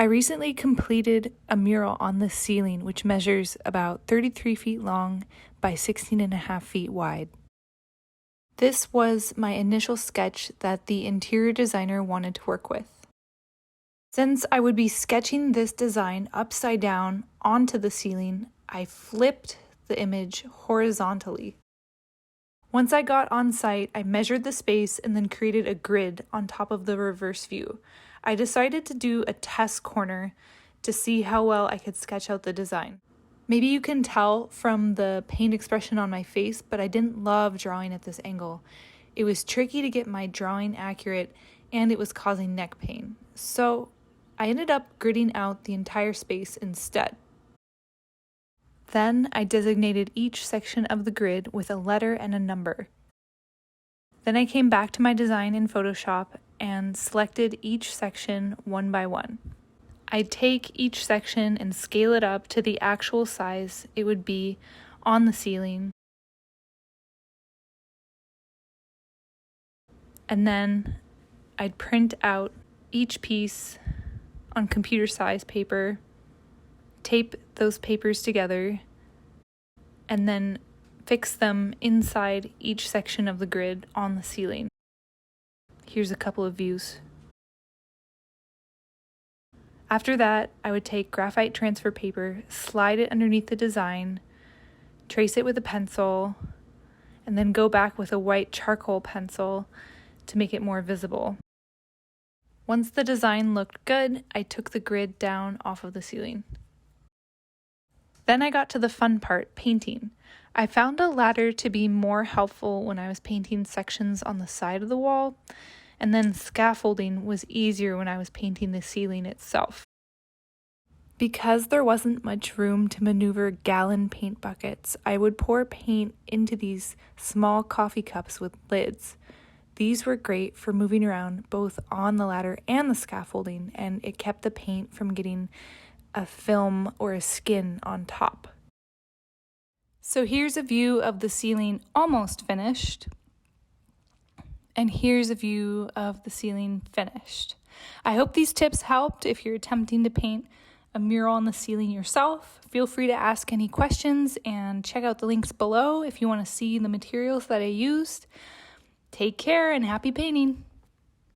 I recently completed a mural on this ceiling, which measures about 33 feet long by 16.5 feet wide. This was my initial sketch that the interior designer wanted to work with. Since I would be sketching this design upside down onto the ceiling, I flipped the image horizontally. Once I got on site, I measured the space and then created a grid on top of the reverse view. I decided to do a test corner to see how well I could sketch out the design. Maybe you can tell from the paint expression on my face, but I didn't love drawing at this angle. It was tricky to get my drawing accurate and it was causing neck pain. So I ended up gridding out the entire space instead. Then I designated each section of the grid with a letter and a number. Then I came back to my design in Photoshop and selected each section one by one. I'd take each section and scale it up to the actual size it would be on the ceiling. And then I'd print out each piece on computer-sized paper, tape those papers together, and then fix them inside each section of the grid on the ceiling. Here's a couple of views. After that, I would take graphite transfer paper, slide it underneath the design, trace it with a pencil, and then go back with a white charcoal pencil to make it more visible. Once the design looked good, I took the grid down off of the ceiling. Then I got to the fun part, painting. I found a ladder to be more helpful when I was painting sections on the side of the wall, and then scaffolding was easier when I was painting the ceiling itself. Because there wasn't much room to maneuver gallon paint buckets, I would pour paint into these small coffee cups with lids. These were great for moving around both on the ladder and the scaffolding, and it kept the paint from getting a film or a skin on top. So here's a view of the ceiling almost finished. And here's a view of the ceiling finished. I hope these tips helped if you're attempting to paint a mural on the ceiling yourself. Feel free to ask any questions and check out the links below if you want to see the materials that I used. Take care and happy painting!